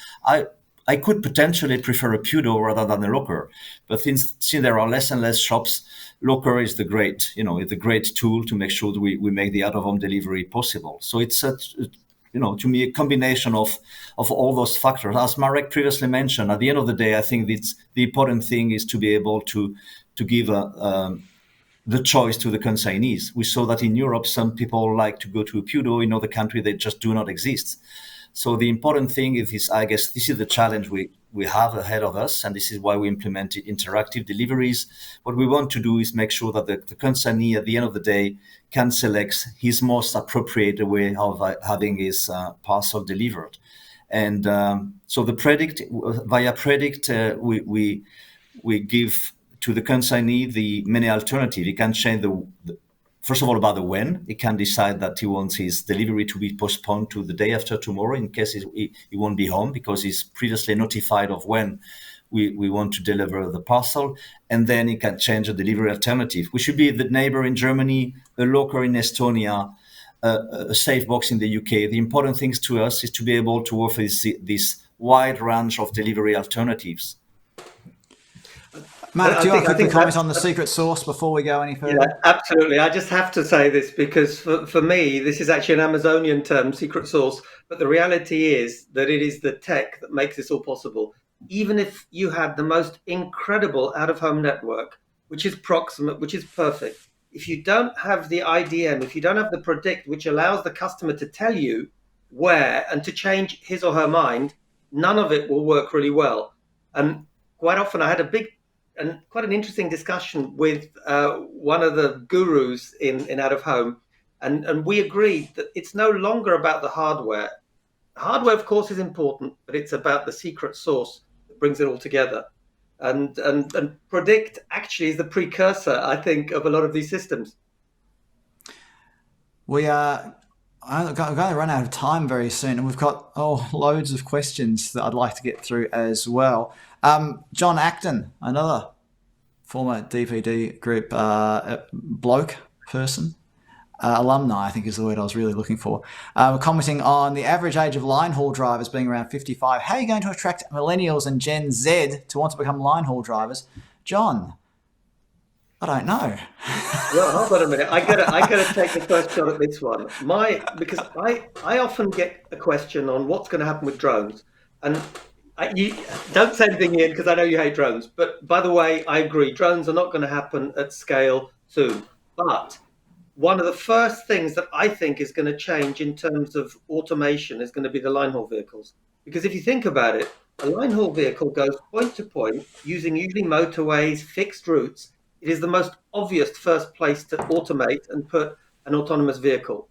I could potentially prefer a PUDO rather than a locker, but since there are less and less shops, locker is the great tool to make sure that we make the out-of-home delivery possible. So it's to me a combination of all those factors. As Marek previously mentioned, at the end of the day, I think the important thing is to be able to give the choice to the consignees. We saw that in Europe, some people like to go to a PUDO. In other countries, they just do not exist. So the important thing is, I guess, this is the challenge we have ahead of us, and this is why we implemented interactive deliveries. What we want to do is make sure that the consignee, at the end of the day, can select his most appropriate way of having his parcel delivered. And so via Predict, we give to the consignee the many alternatives. He can change first of all, about the when. He can decide that he wants his delivery to be postponed to the day after tomorrow in case he won't be home because he's previously notified of when we want to deliver the parcel. And then he can change a delivery alternative, which should be the neighbor in Germany, a locker in Estonia, a safe box in the UK. The important thing to us is to be able to offer this wide range of delivery alternatives. Marek, do you want to quickly comment on the secret sauce before we go any further? Yeah, absolutely. I just have to say this because for me, this is actually an Amazonian term, secret sauce. But the reality is that it is the tech that makes this all possible. Even if you had the most incredible out-of-home network, which is proximate, which is perfect, if you don't have the IDM, if you don't have the Predict, which allows the customer to tell you where and to change his or her mind, none of it will work really well. And quite often I had quite an interesting discussion with one of the gurus in out of home, and we agreed that it's no longer about the hardware. Hardware, of course, is important, but it's about the secret sauce that brings it all together. And Predict actually is the precursor, I think, of a lot of these systems. I'm going to run out of time very soon, and we've got loads of questions that I'd like to get through as well. John Acton, another former DPDgroup bloke person, alumni, I think is the word I was really looking for, commenting on the average age of line haul drivers being around 55. How are you going to attract millennials and Gen Z to want to become line haul drivers? John, I don't know. Well, hold on a minute. I gotta take the first shot at this one. Because I often get a question on what's going to happen with drones, and you don't say anything, Ian, because I know you hate drones. But by the way, I agree. Drones are not going to happen at scale soon. But one of the first things that I think is going to change in terms of automation is going to be the line haul vehicles. Because if you think about it, a line haul vehicle goes point to point using usually motorways, fixed routes. It is the most obvious first place to automate and put an autonomous vehicle.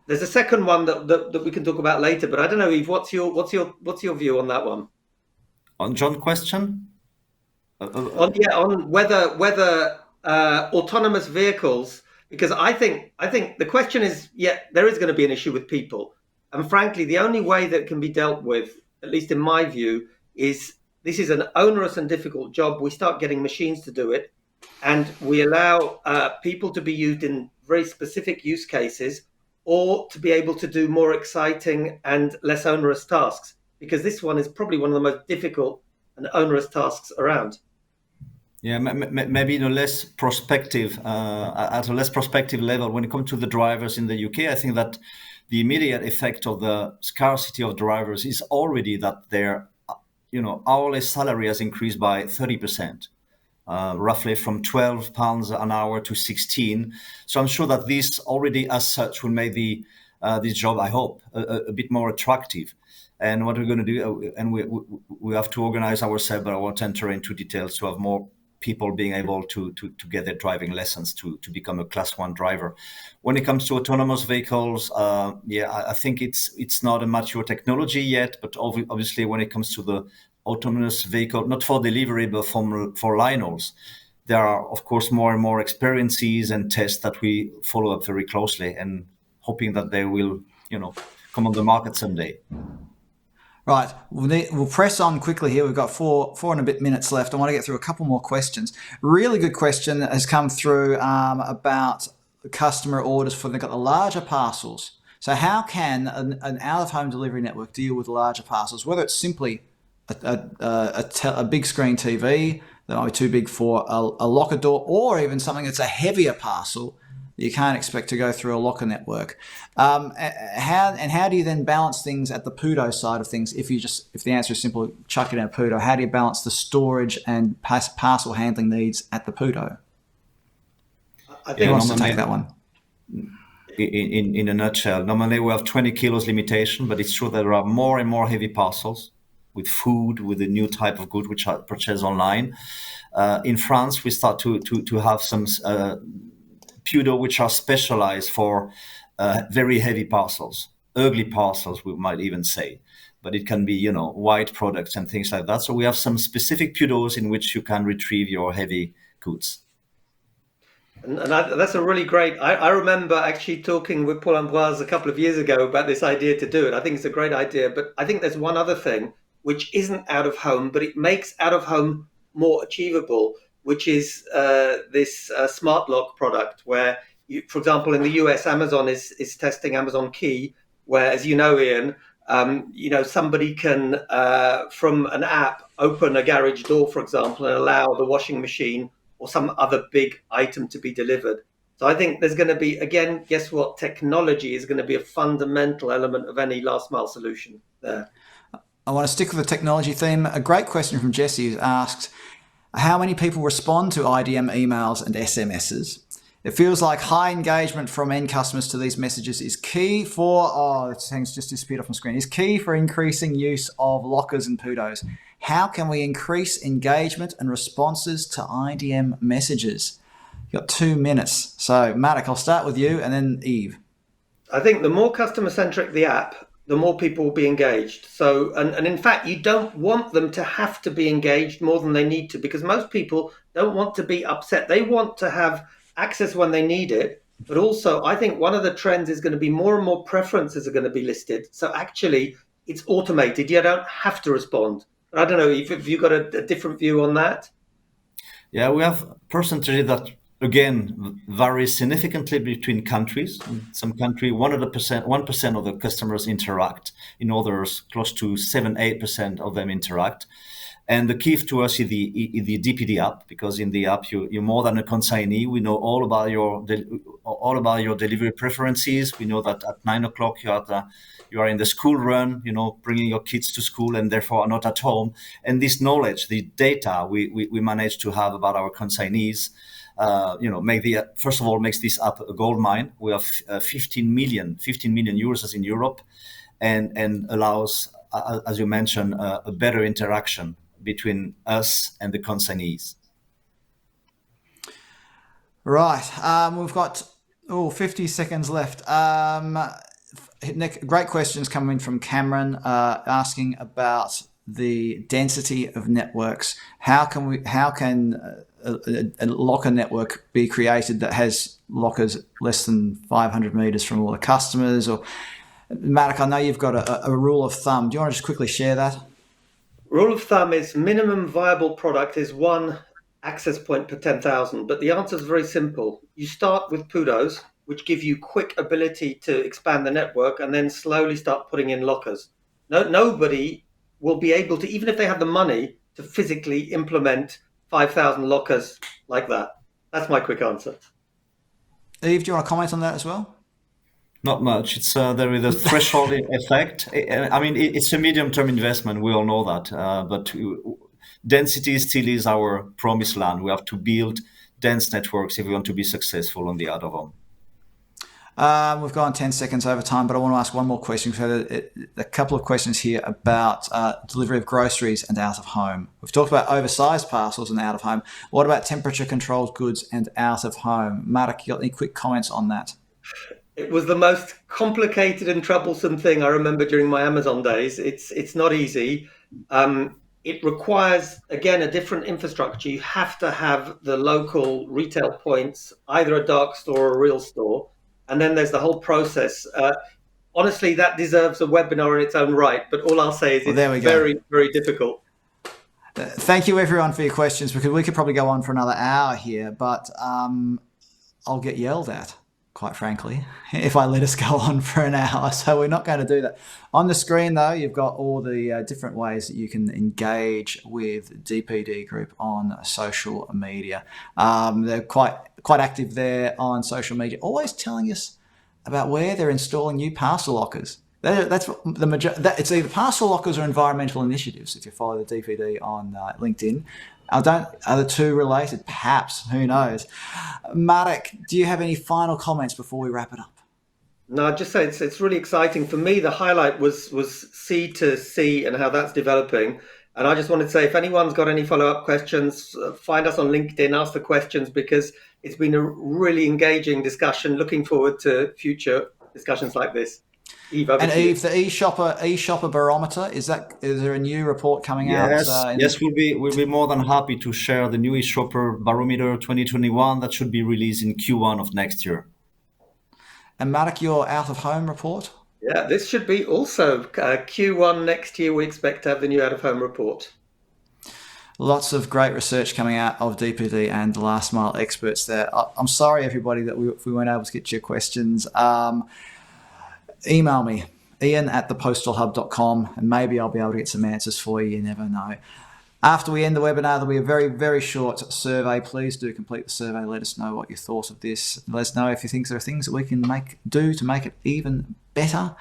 There's a second one that we can talk about later, but I don't know, Yves, what's your view on that one? On John's question? On whether autonomous vehicles, because I think the question is, there is going to be an issue with people, and frankly, the only way that it can be dealt with, at least in my view, is this is an onerous and difficult job. We start getting machines to do it, and we allow people to be used in very specific use cases, or to be able to do more exciting and less onerous tasks. because this one is probably one of the most difficult and onerous tasks around. Yeah, maybe in a less prospective, at a less prospective level, when it comes to the drivers in the UK, I think that the immediate effect of the scarcity of drivers is already that their, hourly salary has increased by 30%. Roughly from £12 an hour to 16. So I'm sure that this already as such will make this job, I hope, a bit more attractive. And what we're going to do, and we have to organize ourselves, but I won't enter into details, to have more people being able to get their driving lessons to become a class 1 driver. When it comes to autonomous vehicles, I think it's not a mature technology yet, but obviously when it comes to the autonomous vehicle, not for delivery, but for line hauls, there are, of course, more and more experiences and tests that we follow up very closely and hoping that they will, come on the market someday. Right, we'll press on quickly here. We've got four and a bit minutes left. I want to get through a couple more questions. Really good question has come through about customer orders for, they've got the larger parcels. So how can an out-of-home delivery network deal with larger parcels, whether it's simply a big screen TV that might be too big for a locker door, or even something that's a heavier parcel that you can't expect to go through a locker network. How do you then balance things at the PUDO side of things? If the answer is simple, chuck it in a PUDO. How do you balance the storage and parcel handling needs at the PUDO? I think who wants to take that one? In a nutshell, normally we have 20 kilos limitation, but it's true that there are more and more heavy parcels with food, with a new type of good which are purchased online. In France, we start to have some PUDO which are specialized for very heavy parcels, ugly parcels, we might even say. But it can be, white products and things like that. So we have some specific PUDOs in which you can retrieve your heavy goods. And that's a really great. I remember actually talking with Paul Ambroise a couple of years ago about this idea to do it. I think it's a great idea, but I think there's one other thing which isn't out of home, but it makes out of home more achievable, which is this smart lock product where, for example, in the US, Amazon is testing Amazon Key, where, as you know, Ian, somebody can, from an app, open a garage door, for example, and allow the washing machine or some other big item to be delivered. So I think there's going to be, again, guess what? Technology is going to be a fundamental element of any last mile solution there. I want to stick with the technology theme. A great question from Jesse, who's asked, how many people respond to IDM emails and SMSs? It feels like high engagement from end customers to these messages is key for, this thing's just disappeared off my screen, is key for increasing use of lockers and PUDOs. How can we increase engagement and responses to IDM messages? You've got 2 minutes. So, Marek, I'll start with you and then Yves. I think the more customer-centric the app, the more people will be engaged. So, and in fact, you don't want them to have to be engaged more than they need to, because most people don't want to be upset. They want to have access when they need it. But also, I think one of the trends is going to be more and more preferences are going to be listed. So actually, it's automated. You don't have to respond. I don't know, if you've got a different view on that. Yeah, we have percentages that, again, vary significantly between countries. In some country, 1% of the customers interact. In others, close to 7-8% of them interact. And the key to us is the DPD app, because in the app you're more than a consignee. We know all about your delivery preferences. We know that at 9 o'clock you are in the school run, bringing your kids to school and therefore are not at home. And this knowledge, the data we manage to have about our consignees, first of all, makes this app a gold mine. We have 15 million users in Europe, and allows, as you mentioned, a better interaction between us and the consignees. Right. We've got 50 seconds left. Nick, great questions coming from Cameron asking about the density of networks. How can a locker network be created that has lockers less than 500 meters from all the customers? Or Marek, I know you've got a rule of thumb. Do you want to just quickly share that? Rule of thumb is minimum viable product is 1 access point per 10,000. But the answer is very simple. You start with PUDOs, which give you quick ability to expand the network, and then slowly start putting in lockers. Nobody will be able to, even if they have the money, to physically implement 5,000 lockers like that? That's my quick answer. Yves, do you want to comment on that as well? Not much. It's there is a threshold effect. I mean, it's a medium-term investment. We all know that, but density still is our promised land. We have to build dense networks if we want to be successful on the out of home. We've gone 10 seconds over time, but I want to ask one more question. We've had a couple of questions here about delivery of groceries and out of home. We've talked about oversized parcels and out of home. What about temperature controlled goods and out of home? Marek, you got any quick comments on that? It was the most complicated and troublesome thing I remember during my Amazon days. It's not easy. It requires, again, a different infrastructure. You have to have the local retail points, either a dark store or a real store. And then there's the whole process. Honestly, that deserves a webinar in its own right. But all I'll say is it's very, very difficult. Thank you, everyone, for your questions, because we could probably go on for another hour here, but I'll get yelled at, quite frankly, if I let us go on for an hour. So we're not going to do that. On the screen, though, you've got all the different ways that you can engage with DPD Group on social media. They're quite active there on social media, always telling us about where they're installing new parcel lockers. That's the majority. It's either parcel lockers or environmental initiatives. If you follow the DPD on LinkedIn, are the two related? Perhaps. Who knows? Marek, do you have any final comments before we wrap it up? No, I'd just say it's really exciting. For me, the highlight was C2C and how that's developing. And I just wanted to say, if anyone's got any follow-up questions, find us on LinkedIn, ask the questions, because it's been a really engaging discussion. Looking forward to future discussions like this. Yves, and Yves, the e-shopper barometer, is there a new report coming out? Yes, we'll be more than happy to share the new e-shopper barometer 2021 that should be released in Q1 of next year. And Marek, your out of home report? Yeah, this should be also Q1 next year. We expect to have the new out of home report. Lots of great research coming out of DPD and the last mile experts there. I'm sorry, everybody, that we weren't able to get your questions. Email me, ian@thepostalhub.com, and maybe I'll be able to get some answers for you. You never know. After we end the webinar, there'll be a very, very short survey. Please do complete the survey. Let us know what you thought of this. Let us know if you think there are things that we can do to make it even better.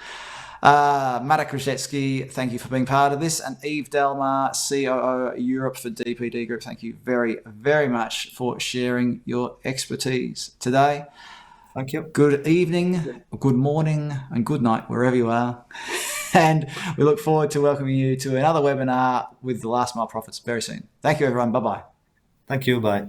Marek Rzycki, thank you for being part of this. And Yves Delmas, COO Europe for DPD Group, thank you very, very much for sharing your expertise today. Thank you. Good evening, good morning, and good night, wherever you are. And we look forward to welcoming you to another webinar with the Last Mile Profits very soon. Thank you, everyone. Bye-bye. Thank you. Bye.